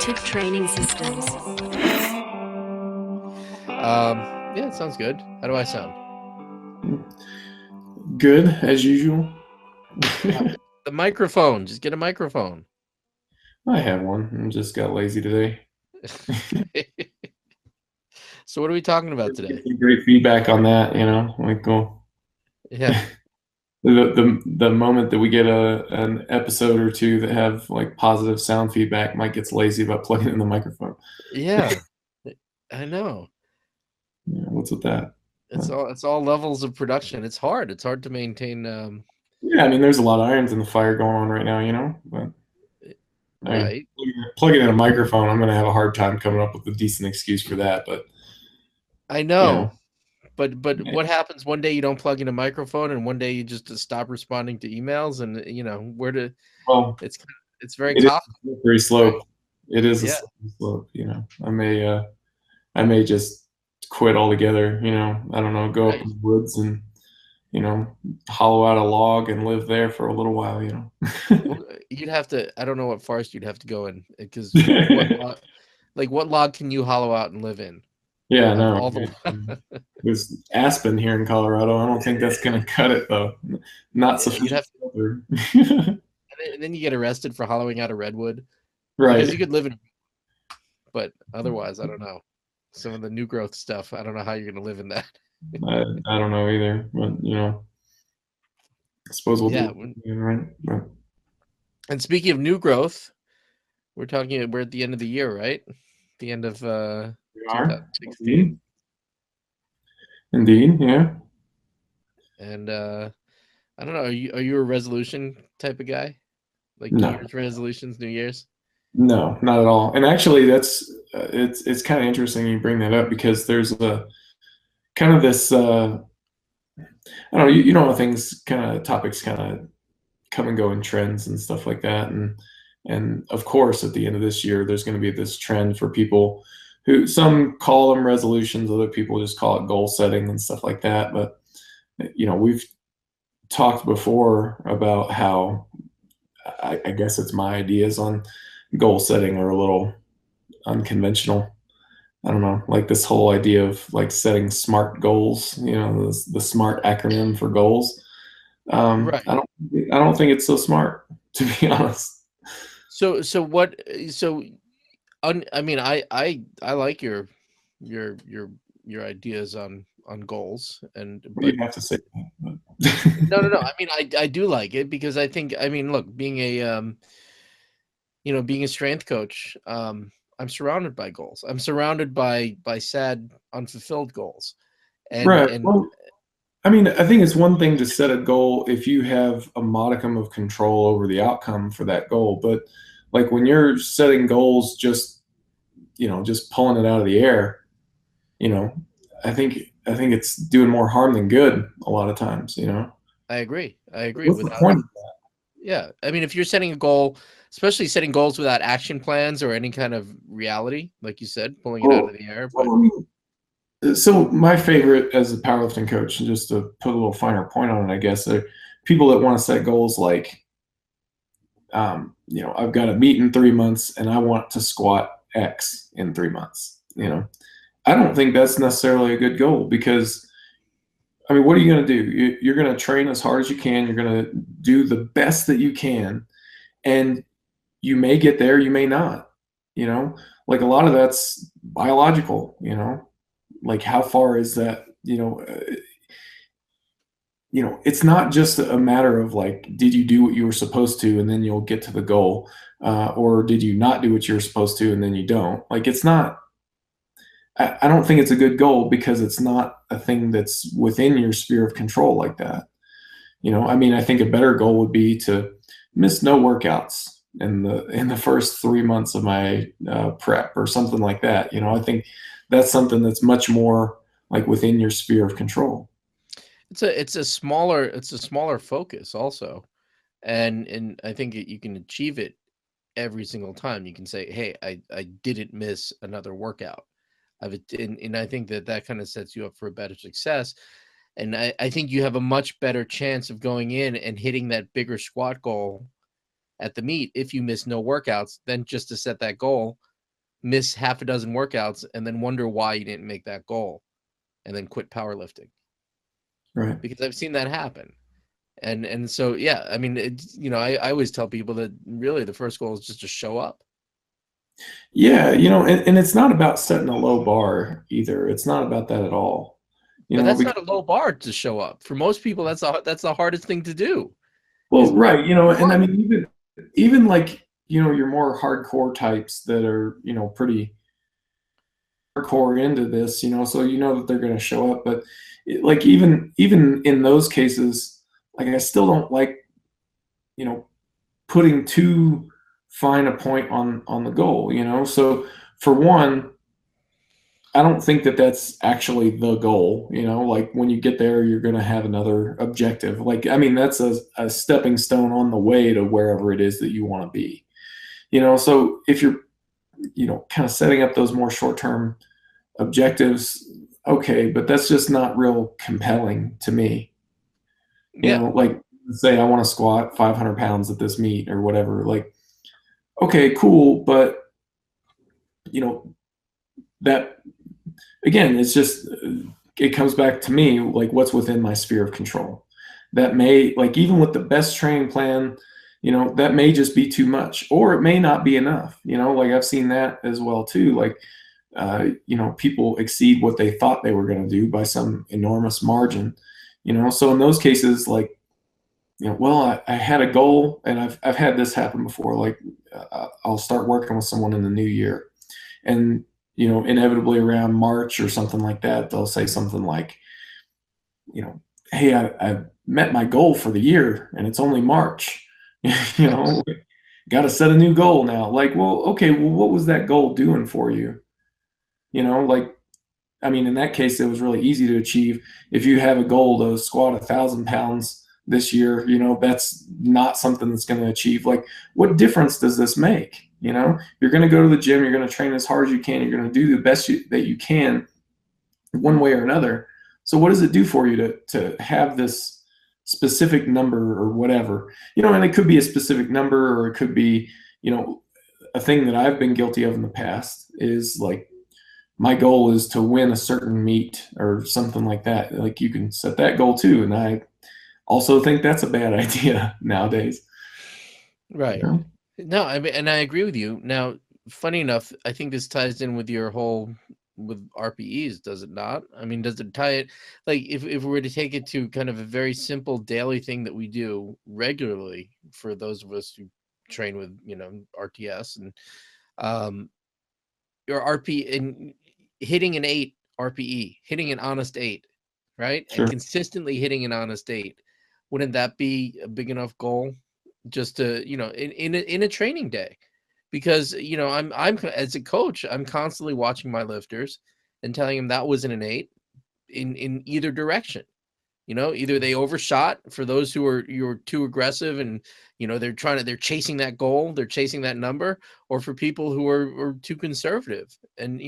Reactive training systems. Yeah, it sounds good. How do I sound? Good as usual. The microphone. Just get a microphone. I have one. I just got lazy today. So what are we talking about today? Great feedback on that, like Yeah. the moment that we get an episode or two that have like positive sound feedback, Mike gets lazy about plugging in the microphone. Yeah. I know. Yeah, what's with that? It's all levels of production. It's hard. It's hard to maintain Yeah, I mean, there's a lot of irons in the fire going on right now, but I mean, right. plugging in a microphone, I'm going to have a hard time coming up with a decent excuse for that. But I you know. know, But yeah, what happens one day you don't plug in a microphone and one day you just stop responding to emails and where to well, it's it's very it is tough, a slippery right? slope. It is a Yeah. slippery slope. I may just quit altogether. I don't know, go up Right. in the woods and you know hollow out a log and live there for a little while. Well, you'd have to I don't know what forest you'd have to go in because what log can you hollow out and live in? Yeah, Of no. all the There's aspen here in Colorado. I don't think that's gonna cut it though. Not yeah, you'd sufficient have shelter. and then you get arrested for hollowing out a redwood because you Right. could live in but otherwise I don't know. Some of the new growth stuff, I don't know how you're going to live in that. I don't know either, but I suppose we'll do Yeah. it, right? But And speaking of new growth, we're at the end of the year, right? The end of we are 2016. indeed, yeah. And I don't know, are you a resolution type of guy? Like New No, Year's resolutions, New Year's? no, not at all. And actually, that's it's kind of interesting you bring that up because there's a kind of this I don't know, you know how things kind of topics kind of come and go in trends and stuff like that, and of course at the end of this year there's going to be this trend for people who some call them resolutions, other people just call it goal setting and stuff like that. But we've talked before about how I guess it's my ideas on goal setting are a little unconventional. I don't know, like this whole idea of like setting SMART goals, the SMART acronym for goals. Right. I don't think it's so smart, to be honest. So what so I mean I like your your ideas on goals and Well, but you have to say that. no. I mean I do like it because I think I mean look, being a being a strength coach, I'm surrounded by goals. I'm surrounded by sad, unfulfilled goals, Right. and Well, I mean, I think it's one thing to set a goal if you have a modicum of control over the outcome for that goal. But like when you're setting goals, just pulling it out of the air, you know, I think it's doing more harm than good a lot of times. I agree. I agree. What's the Without point? yeah, I mean, if you're setting a goal, especially setting goals without action plans or any kind of reality, like you said, pulling it out Well, of the air, but well, I mean, so my favorite as a powerlifting coach, and just to put a little finer point on it, I guess, are people that want to set goals like, I've got a meet in 3 months and I want to squat X in 3 months. I don't think that's necessarily a good goal because, I mean, what are you going to do? You're going to train as hard as you can. You're going to do the best that you can. And you may get there, you may not, you know, like a lot of that's biological. Like how far is that, it's not just a matter of like, did you do what you were supposed to and then you'll get to the goal, or did you not do what you were supposed to and then you don't? Like it's not. I don't think it's a good goal because it's not a thing that's within your sphere of control like that. I mean, I think a better goal would be to miss no workouts in the first 3 months of my prep or something like that. I think that's something that's much more like within your sphere of control. it's a smaller focus also, and I think you can achieve it every single time. You can say, hey, I didn't miss another workout. And I think that kind of sets you up for a better success. And I think you have a much better chance of going in and hitting that bigger squat goal at the meet if you miss no workouts than just to set that goal miss half a dozen workouts and then wonder why you didn't make that goal and then quit powerlifting, Right. because I've seen that happen. And so yeah, I mean, it's, I always tell people that really the first goal is just to show up. Yeah, and it's not about setting a low bar either. It's not about that at all. But that's Because, not a low bar to show up. For most people, that's the hardest thing to do well, is right, and I one. mean, even like, your more hardcore types that are, pretty hardcore into this, so that they're going to show up. But like, even in those cases, like, I still don't like, you know, putting too fine a point on the goal. So for one, I don't think that that's actually the goal. Like, when you get there, you're going to have another objective. Like, I mean, that's a stepping stone on the way to wherever it is that you want to be. So if you're, kind of setting up those more short term objectives, okay, but that's just not real compelling to me. Yeah, Like, say I want to squat 500 pounds at this meet or whatever. Like, okay, cool, but you know that again, it's just it comes back to me, like, what's within my sphere of control. That may, like, even with the best training plan, that may just be too much, or it may not be enough. Like, I've seen that as well too. Like, people exceed what they thought they were going to do by some enormous margin. So in those cases, like, well, I had a goal, and I've had this happen before. Like, I'll start working with someone in the new year, and inevitably around March or something like that, they'll say something like, hey, I met my goal for the year, and it's only March. you know, got to set a new goal now. Like, well, okay, well, what was that goal doing for you? Like, I mean, in that case, it was really easy to achieve. If you have a goal to squat 1,000 pounds this year, that's not something that's going to achieve. Like, what difference does this make? You're going to go to the gym, you're going to train as hard as you can, you're going to do the best that you can, one way or another. So, what does it do for you to have this specific number or whatever? And it could be a specific number, or it could be, a thing that I've been guilty of in the past is like, my goal is to win a certain meet or something like that. Like, you can set that goal too. And I also think that's a bad idea nowadays. right. No, I mean, and I agree with you. Now, funny enough, I think this ties in with your whole with RPEs, does it not? I mean, does it tie it, like, if we were to take it to kind of a very simple daily thing that we do regularly for those of us who train with, RTS and um your RP and hitting an 8 RPE, hitting an honest 8, right? And Sure. consistently hitting an honest 8. Wouldn't that be a big enough goal just to, in a training day? Because, I'm as a coach, I'm constantly watching my lifters and telling them that wasn't an 8 in either direction. Either they overshot for those who are you're too aggressive and they're chasing that goal, they're chasing that number, or for people who are too conservative. And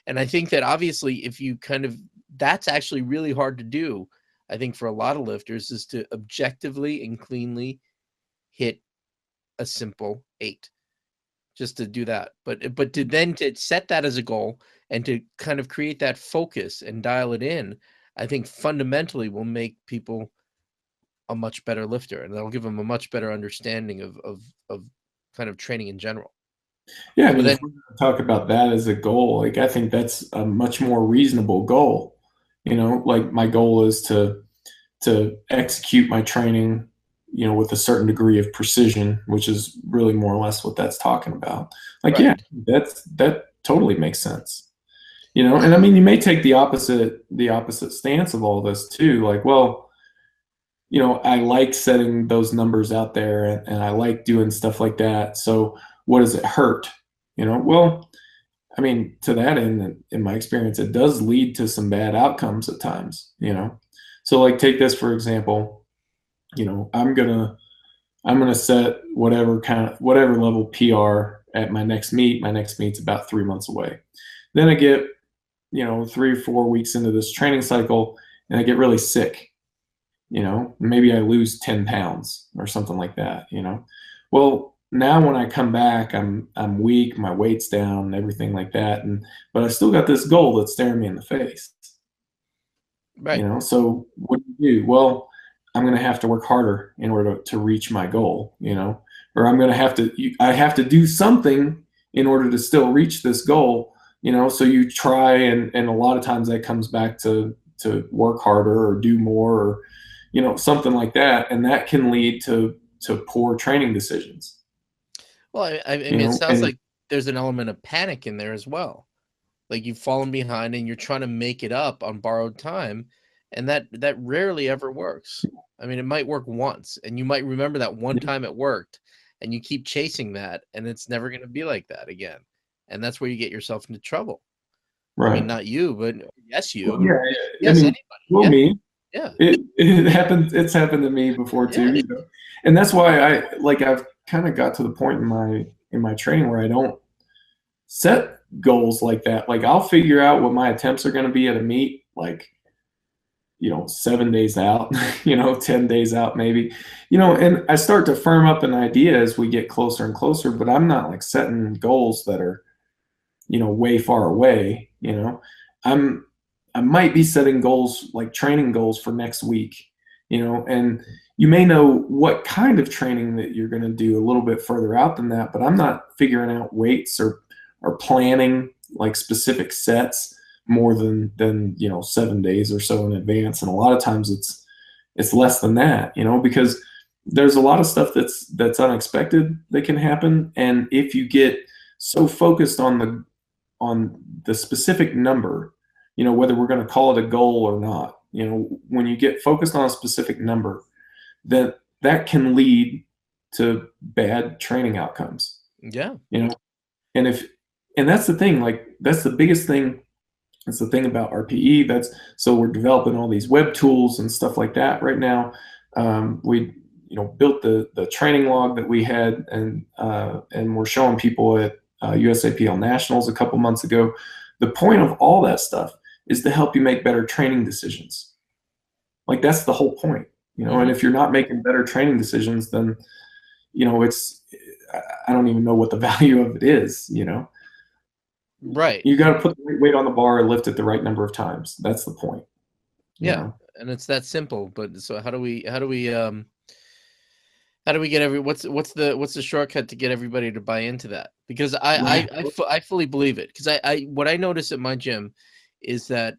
I think that obviously if you kind of that's actually really hard to do, I think, for a lot of lifters, is to objectively and cleanly hit a simple 8, just to do that. But to set that as a goal and to kind of create that focus and dial it in, I think fundamentally will make people a much better lifter, and that'll give them a much better understanding of kind of training in general. Yeah, I So mean, then, if we're going to talk about that as a goal, like, I think that's a much more reasonable goal. Like, my goal is to execute my training, with a certain degree of precision, which is really more or less what that's talking about. Like, yeah, right, that totally makes sense. And I mean, you may take the opposite stance of all this too. Like, well, I like setting those numbers out there, and I like doing stuff like that. So what does it hurt? Well, I mean, to that end, in my experience, it does lead to some bad outcomes at times. So, like, take this for example. I'm gonna set whatever level PR at my next meet. My next meet's about 3 months away. Then I get 3 or 4 weeks into this training cycle, and I get really sick. Maybe I lose 10 pounds or something like that. Well, now when I come back, I'm weak, my weight's down, everything like that, and but I still got this goal that's staring me in the face. You Right. know, so what do you do? Well, I'm going to have to work harder in order to reach my goal, you know, or I'm going to have to, I have to do something in order to still reach this goal, you know, so you try, and a lot of times that comes back to work harder or do more or, you know, something like that. And that can lead to poor training decisions, Well, I you mean, it know, sounds and like there's an element of panic in there as well. Like you've fallen behind and you're trying to make it up on borrowed time, and that rarely ever works. I mean, it might work once, and you might remember that one yeah, time it worked, and you keep chasing that, and it's never going to be like that again. And that's where you get yourself into trouble. I mean, right. not you, but yes, Well, you. yeah, yeah. I Yes, mean, anybody. well, Yeah, me, yeah, it happened. It's happened to me before yeah, too, you know, and that's why I've kind of got to the point in my training where I don't set goals like that. Like I'll figure out what my attempts are going to be at a meet, like, you know, 7 days out, you know, 10 days out maybe, you know, and I start to firm up an idea as we get closer and closer. But I'm not like setting goals that are, you know, way far away, you know. I'm I might be setting goals like training goals for next week, you know, and you may know what kind of training that you're going to do a little bit further out than that, but I'm not figuring out weights or planning like specific sets more than, you know, 7 days or so in advance. And a lot of times it's less than that, you know, because there's a lot of stuff that's unexpected that can happen. And if you get so focused on the specific number, you know, whether we're going to call it a goal or not, you know, when you get focused on a specific number, then that can lead to bad training outcomes, yeah, you know. And if and that's the thing, like that's the biggest thing. That's the thing about RPE. That's so we're developing all these web tools and stuff like that right now. We, you know, built the training log that we had, and we're showing people at USAPL Nationals a couple months ago. The point of all that stuff is to help you make better training decisions. Like that's the whole point, you know. And hmm if you're not making better training decisions, then, you know, it's, I don't even know what the value of it is, you know. right, You got to put the right weight on the bar and lift it the right number of times. That's the point, you yeah, know. and it's that simple. But so how do we get what's the shortcut to get everybody to buy into that? Because Right. I fully believe it. Because I what I notice at my gym is that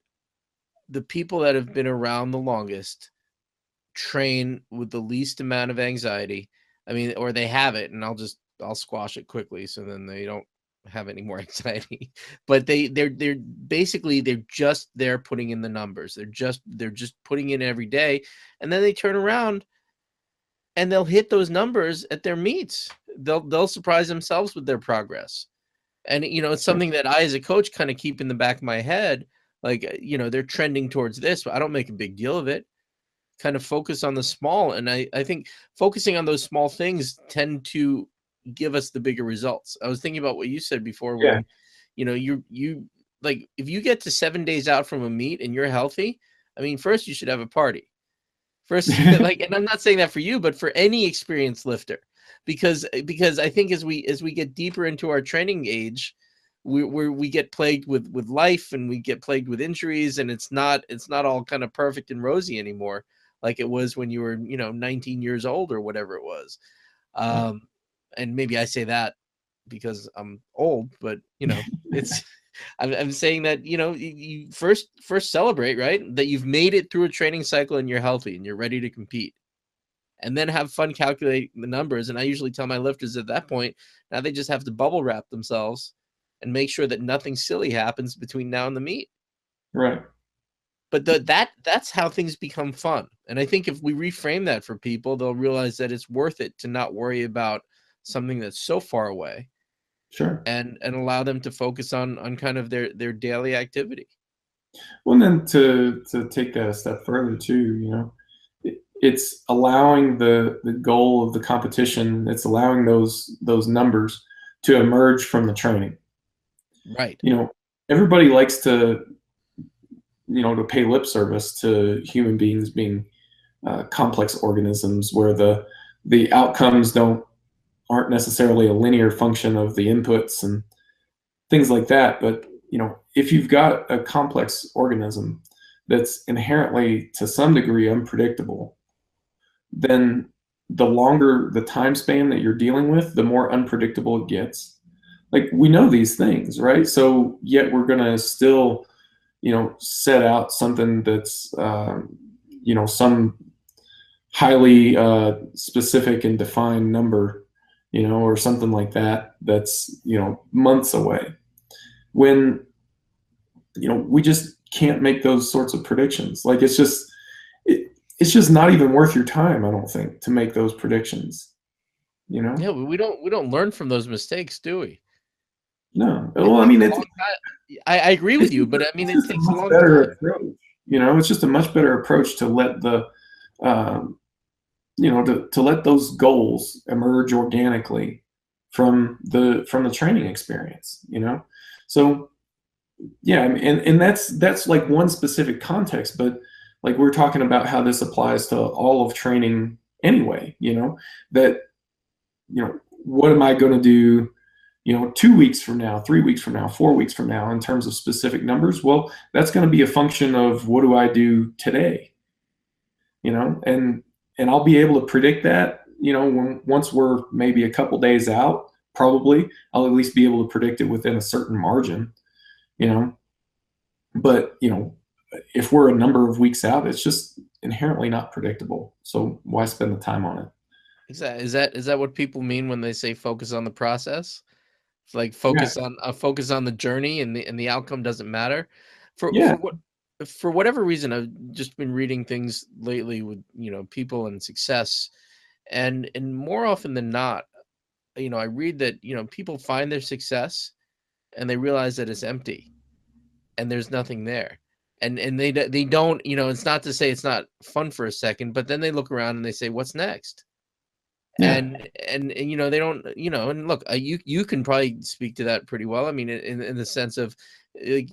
the people that have been around the longest train with the least amount of anxiety. I mean, or they have it, and I'll squash it quickly, so then they don't have any more anxiety. But they're basically they're just there putting in the numbers. They're just putting in every day, and then they turn around and they'll hit those numbers at their meets. They'll surprise themselves with their progress. And it's something that I as a coach kind of keep in the back of my head. Like, they're trending towards this, but I don't make a big deal of it. Kind of focus on the small. And I think focusing on those small things tend to give us the bigger results. I was thinking about what you said before Yeah. when, you like if you get to 7 days out from a meet and you're healthy, I mean, first you should have a party. First, like, and I'm not saying that for you, but for any experienced lifter, because I think as we get deeper into our training age, we get plagued with life, and we get plagued with injuries, and it's not all kind of perfect and rosy anymore, like it was when you were 19 years old or whatever it was. Um, and maybe I say that because I'm old, but it's I'm saying that you first celebrate, right, that you've made it through a training cycle and you're healthy and you're ready to compete, and then have fun calculating the numbers. And I usually tell my lifters at that point, now they just have to bubble wrap themselves and make sure that nothing silly happens between now and the meet. Right. But that's how things become fun. And I think if we reframe that for people, they'll realize that it's worth it to not worry about something that's so far away, Sure. and allow them to focus on kind of their daily activity. Well, and then to take that a step further too, you know, it's allowing the goal of the competition. It's allowing those numbers to emerge from the training. Right. You know, everybody likes to, you know, to pay lip service to human beings being complex organisms where the outcomes aren't necessarily a linear function of the inputs and things like that. But if you've got a complex organism that's inherently to some degree unpredictable, then the longer the time span that you're dealing with, the more unpredictable it gets. Like, we know these things, right? So yet we're going to still, set out something that's, some highly specific and defined number, or something like that, that's, months away. When, we just can't make those sorts of predictions. Like, it's just not even worth your time, I don't think, to make those predictions, Yeah, we don't learn from those mistakes, do we? No. It Well, I takes mean, a long time. I agree with you, but I mean, it's it just a takes a much long better time. approach. It's just a much better approach to let um, to let those goals emerge organically from the training experience. So yeah, I mean, and that's like one specific context, but like, we're talking about how this applies to all of training anyway. That what am I going to do 2 weeks from now, 3 weeks from now, 4 weeks from now, in terms of specific numbers? Well, that's going to be a function of what do I do today, and I'll be able to predict that, once we're maybe a couple days out, probably I'll at least be able to predict it within a certain margin, you know, but, if we're a number of weeks out, it's just inherently not predictable. So why spend the time on it? Is that what people mean when they say focus on the process? It's like Yeah. focus on the journey, and the outcome doesn't matter. For Yeah. for what for whatever reason, I've just been reading things lately with people and success, and more often than not, I read that people find their success and they realize that it's empty and there's nothing there. And they don't, it's not to say it's not fun for a second, but then they look around and they say, what's next? Yeah. And they don't, and look, you can probably speak to that pretty well. I mean, in the sense of, like,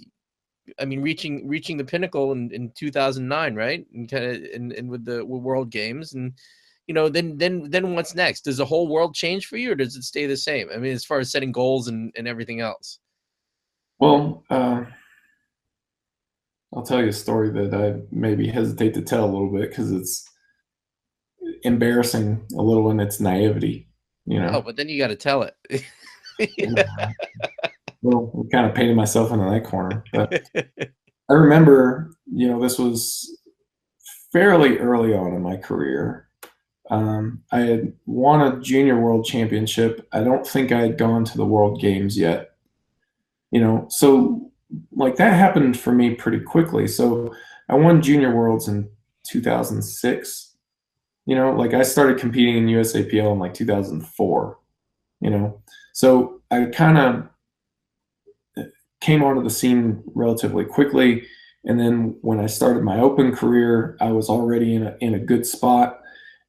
I mean, reaching the pinnacle in 2009, right? And kind of, and with World Games, and then what's next? Does the whole world change for you, or does it stay the same? I mean, as far as setting goals and everything else. Well, I'll tell you a story that I maybe hesitate to tell a little bit because it's embarrassing a little in its naivety, you Oh, know. but then you got to tell it. Well, I'm kind of painting myself into that corner. But I remember, this was fairly early on in my career. I had won a junior world championship. I don't think I had gone to the World Games yet. So like, that happened for me pretty quickly. So I won junior worlds in 2006. Like, I started competing in USAPL in like 2004. So I kind of came onto the scene relatively quickly. And then when I started my open career, I was already in a good spot,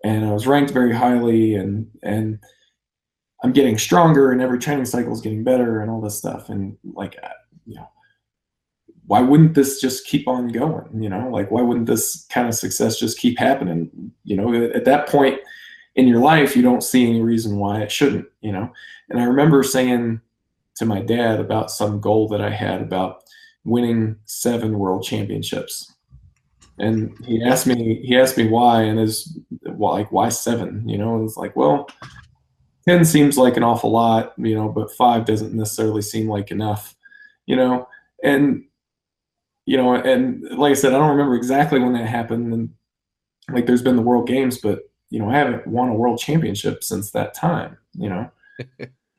and I was ranked very highly, and I'm getting stronger, and every training cycle is getting better, and all this stuff. And like, why wouldn't this just keep on going? Like, why wouldn't this kind of success just keep happening? At that point in your life, you don't see any reason why it shouldn't. And I remember saying to my dad about some goal that I had about winning 7 world championships. And he asked me why, and why 7? And it's like, well, 10 seems like an awful lot, but 5 doesn't necessarily seem like enough, you know, and and like I said, I don't remember exactly when that happened. And like, there's been the World Games, but I haven't won a world championship since that time.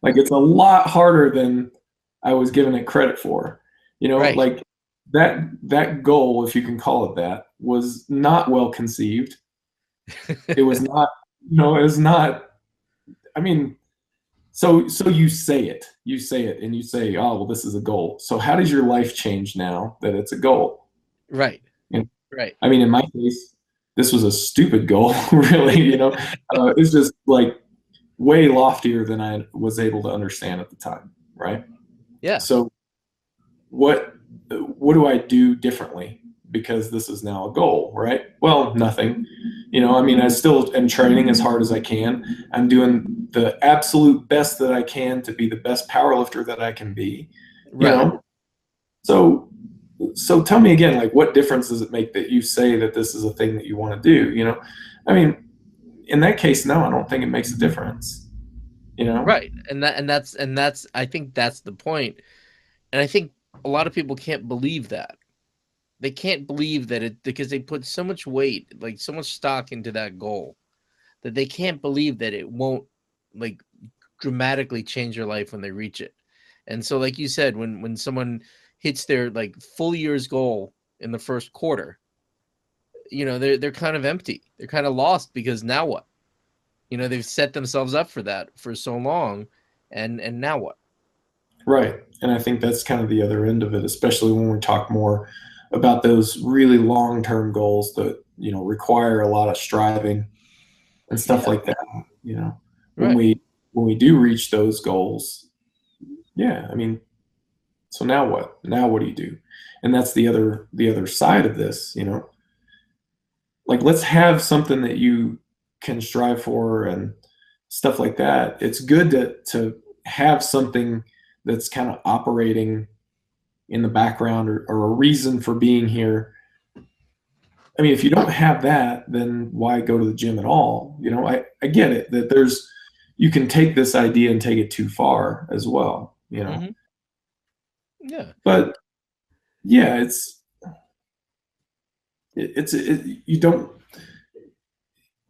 Like, it's a lot harder than I was giving it credit for. Right. Like, that goal, if you can call it that, was not well conceived. It was not, it was not. I mean, so you say it, and you say, oh, well, this is a goal. So how does your life change now that it's a goal? Right. And Right. I mean, in my case, this was a stupid goal, really. It's just like way loftier than I was able to understand at the time, right? Yeah. So what do I do differently because this is now a goal, right? Well, nothing. I mean, I still am training as hard as I can. I'm doing the absolute best that I can to be the best power lifter that I can be, you Right. know? So so tell me again, like what difference does it make that you say that this is a thing that you want to do, I mean, in that case, no, I don't think it makes a difference, you know? Right. And that's I think that's the point. And I think a lot of people can't believe that. They can't believe that it because they put so much weight, like so much stock into that goal that they can't believe that it won't like dramatically change their life when they reach it. And so like you said, when someone hits their like full year's goal in the first quarter, they're kind of empty. They're kind of lost because now what? They've set themselves up for that for so long, and now what? Right. And I think that's kind of the other end of it, especially when we talk more about those really long-term goals that, require a lot of striving and stuff Yeah, like that, you know. When right. we do reach those goals, yeah, I mean, so now what? Now what do you do? And that's the other side of this, like let's have something that you can strive for and stuff like that. It's good to have something that's kind of operating in the background, or a reason for being here. I mean, if you don't have that, then why go to the gym at all? I get it that you can take this idea and take it too far as well. Hmm. Yeah. But yeah, you don't,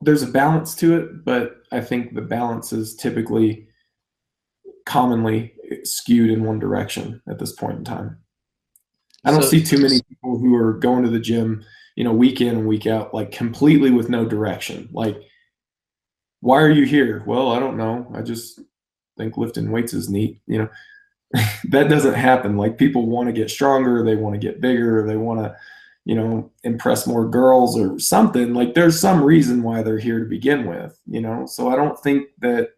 there's a balance to it, but I think the balance is typically commonly skewed in one direction at this point in time. I don't So see too many people who are going to the gym, week in and week out, like completely with no direction. Like, why are you here? Well, I don't know. I just think lifting weights is neat. That doesn't happen. Like, people want to get stronger, they want to get bigger, they want to, impress more girls or something. Like, there's some reason why they're here to begin with. So I don't think that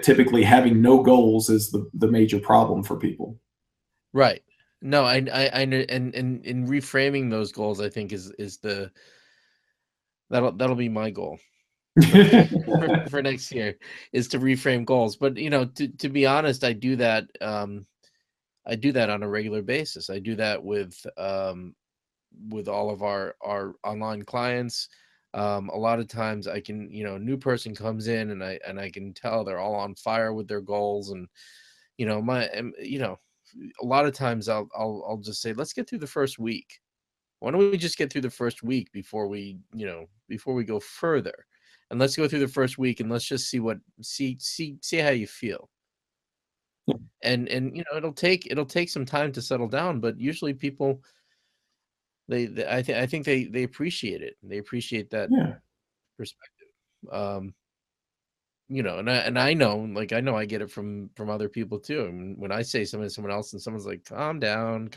typically having no goals is the major problem for people. right. No, I know, and in reframing those goals, I think is the that'll be my goal for for next year, is to reframe goals. But to be honest, I do that on a regular basis. I do that with all of our online clients. A lot of times I can, a new person comes in, and I can tell they're all on fire with their goals. And my a lot of times I'll just say, let's get through the first week. Why don't we just get through the first week before we go further? And let's go through the first week, and let's just see how you feel. And it'll take some time to settle down, but usually people, I think they appreciate it. They appreciate that Yeah, perspective. Um, and I know, like, I know I get it from other people too. And when I say something to someone else, and someone's like, calm down,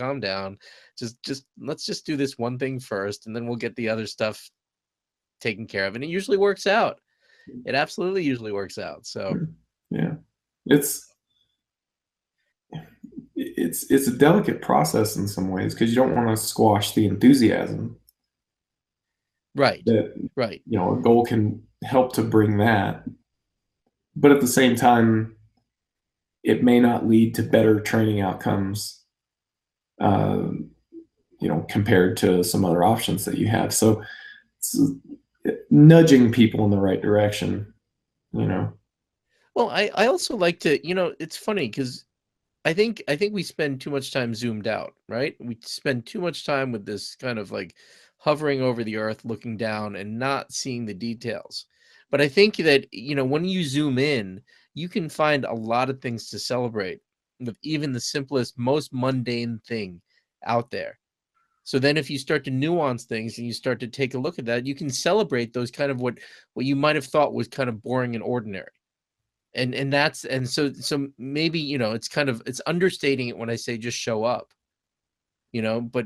just let's just do this one thing first, and then we'll get the other stuff taken care of. And it usually works out. It absolutely usually works out. So yeah. It's it's a delicate process in some ways because you don't want to squash the enthusiasm right, that right. a goal can help to bring that, but at the same time, it may not lead to better training outcomes, uh, compared to some other options that you have. So it's nudging people in the right direction. You know, Well, I also like to, it's funny because I think we spend too much time zoomed out, right? We spend too much time with this kind of like hovering over the earth, looking down and not seeing the details. But I think that, when you zoom in, you can find a lot of things to celebrate with even the simplest, most mundane thing out there. So then if you start to nuance things and you start to take a look at that, you can celebrate those kind of what you might have thought was kind of boring and ordinary. And so maybe, it's understating it when I say just show up, but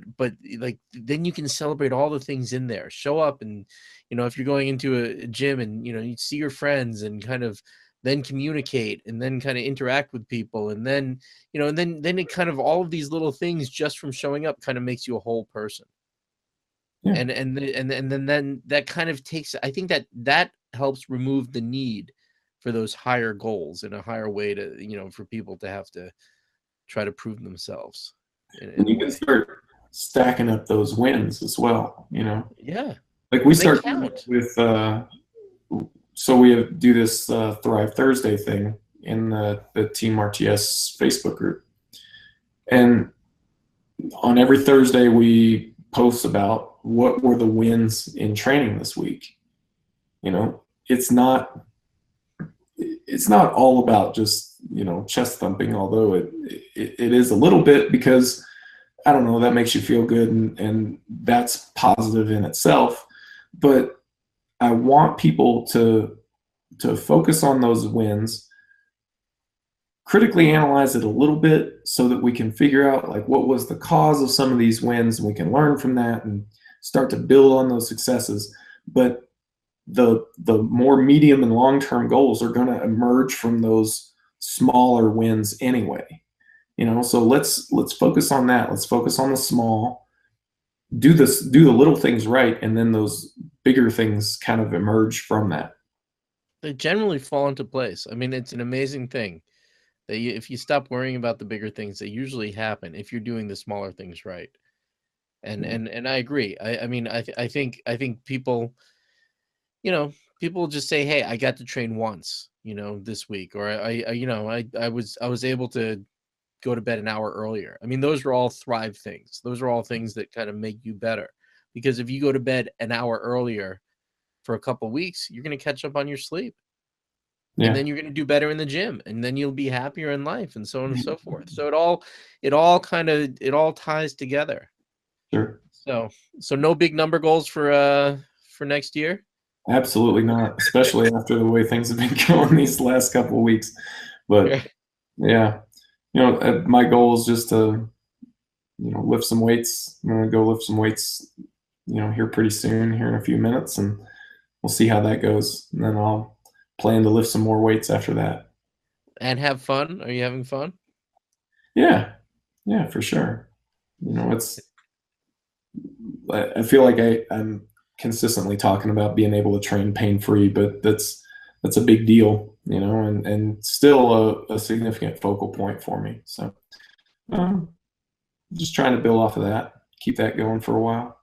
like then you can celebrate all the things in there. Show up, and if you're going into a gym, and you see your friends, and kind of then communicate, and then kind of interact with people, and then, and then it kind of, all of these little things just from showing up kind of makes you a whole person. Yeah. And then that kind of takes, I think that helps remove the need for those higher goals and a higher way to, for people to have to try to prove themselves in And a you can way. start stacking up those wins as well, Yeah, like we because they start doing it count. with so we do this Thrive Thursday thing in the Team RTS Facebook group, and on every Thursday we post about what were the wins in training this week. You know, it's not it's not all about just chest thumping, although it is a little bit, because I don't know, that makes you feel good, and that's positive in itself. But I want people to focus on those wins, critically analyze it a little bit so that we can figure out like what was the cause of some of these wins, and we can learn from that and start to build on those successes. But the more medium and long-term goals are going to emerge from those smaller wins anyway. So let's focus on that. Let's focus on the small, do the little things right, and then those bigger things kind of emerge from that. They generally fall into place. I mean, it's an amazing thing that if you stop worrying about the bigger things, they usually happen if you're doing the smaller things right. And Yeah. and I agree. I mean, I think people, people just say, "Hey, I got to train once, this week," or I was able to go to bed an hour earlier. I mean, those are all thrive things. Those are all things that kind of make you better. Because if you go to bed an hour earlier for a couple weeks, you're going to catch up on your sleep. And Yeah. then you're going to do better in the gym, and then you'll be happier in life, and so on and so forth. So it all ties together. Sure. So no big number goals for next year. Absolutely not, especially after the way things have been going these last couple of weeks. But yeah, my goal is just to lift some weights. I'm gonna go lift some weights, here pretty soon, here in a few minutes, and we'll see how that goes. And then I'll plan to lift some more weights after that. And have fun. Are you having fun? Yeah, yeah, for sure. It's I feel like I'm consistently talking about being able to train pain free, but that's a big deal, and still a significant focal point for me. So um, just trying to build off of that, keep that going for a while,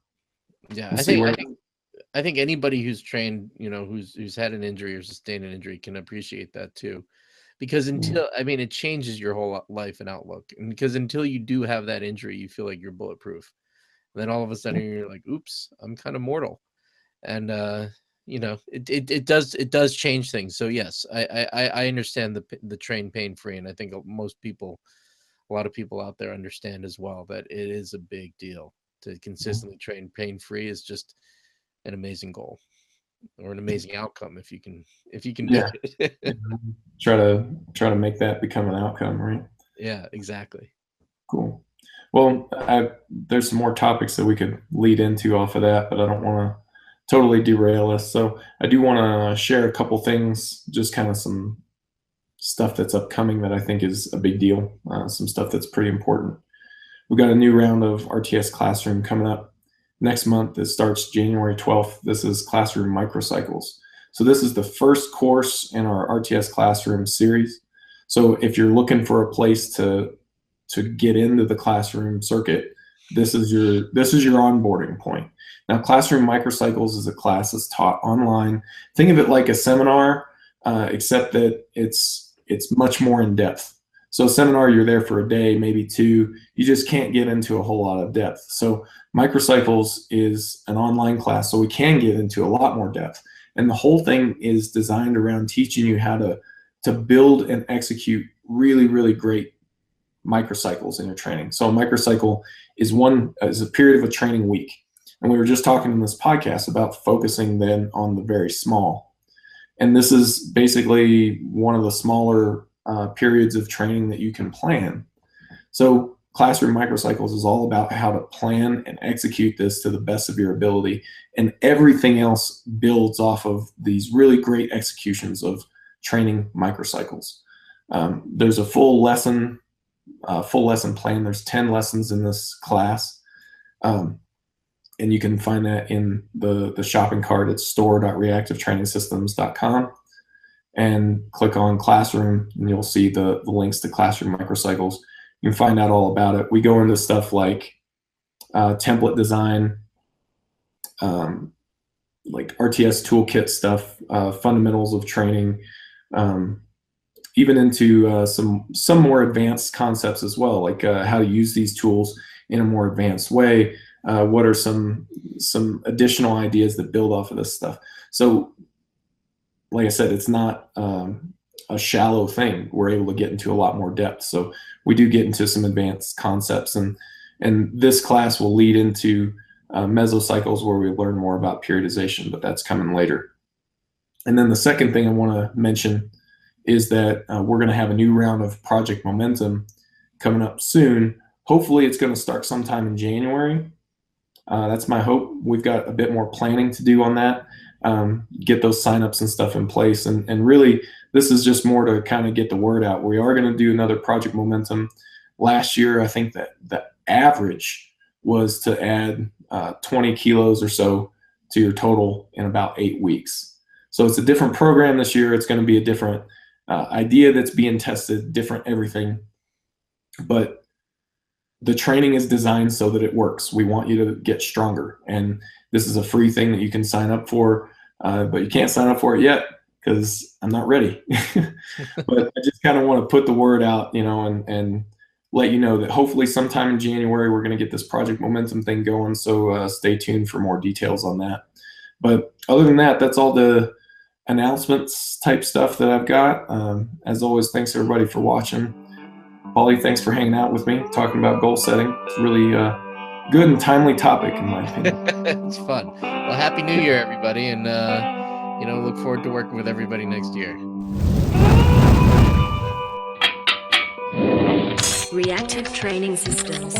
Yeah, and I see think where. I think I think anybody who's trained, who's had an injury or sustained an injury can appreciate that too. Because Yeah, I mean, it changes your whole life and outlook. And because until you do have that injury, you feel like you're bulletproof. And then all of a yeah, sudden you're like, oops, I'm kind of mortal. And it does change things. So yes, I understand the train pain free, and I think most people, a lot of people out there understand as well that it is a big deal to consistently train pain free is just an amazing goal, or an amazing outcome if you can do yeah. it. Try to make that become an outcome, right? Yeah, exactly. Cool. Well, there's some more topics that we could lead into off of that, but I don't want to totally derail us. So I do want to share a couple things, just kind of some stuff that's upcoming that I think is a big deal, some stuff that's pretty important. We've got a new round of RTS Classroom coming up next month. It starts January 12th. This is Classroom Microcycles. So this is the first course in our RTS Classroom series. So if you're looking for a place to get into the classroom circuit, this is your onboarding point. Now, Classroom Microcycles is a class that's taught online. Think of it like a seminar, except that it's much more in depth. So a seminar, you're there for a day, maybe two. You just can't get into a whole lot of depth. So Microcycles is an online class, so we can get into a lot more depth. And the whole thing is designed around teaching you how to build and execute really, really great microcycles in your training. So a microcycle is a period of a training week. And we were just talking in this podcast about focusing then on the very small. And this is basically one of the smaller periods of training that you can plan. So Classroom Microcycles is all about how to plan and execute this to the best of your ability. And everything else builds off of these really great executions of training microcycles. There's a full lesson plan. There's 10 lessons in this class. And you can find that in the shopping cart at store.reactivetrainingsystems.com, and click on classroom, and you'll see the links to classroom microcycles. You can find out all about it. We go into stuff like template design, like RTS toolkit stuff, fundamentals of training, even into some more advanced concepts as well, like how to use these tools in a more advanced way. What are some additional ideas that build off of this stuff? So, like I said, it's not a shallow thing. We're able to get into a lot more depth. So we do get into some advanced concepts, and this class will lead into mesocycles, where we learn more about periodization, but that's coming later. And then the second thing I want to mention is that we're going to have a new round of Project Momentum coming up soon. Hopefully it's going to start sometime in January. That's my hope. We've got a bit more planning to do on that, get those signups and stuff in place. And really, this is just more to kind of get the word out. We are going to do another Project Momentum. Last year, I think that the average was to add 20 kilos or so to your total in about 8 weeks. So it's a different program this year. It's going to be a different idea that's being tested, different everything. But the training is designed so that it works. We want you to get stronger. And this is a free thing that you can sign up for, but you can't sign up for it yet because I'm not ready. But I just kind of want to put the word out, and let you know that hopefully sometime in January, we're going to get this Project Momentum thing going. So stay tuned for more details on that. But other than that, that's all the announcements type stuff that I've got. As always, thanks everybody for watching. Paulie, thanks for hanging out with me, talking about goal setting. It's really good and timely topic, in my opinion. It's fun. Well, Happy New Year, everybody, and look forward to working with everybody next year. Reactive Training Systems.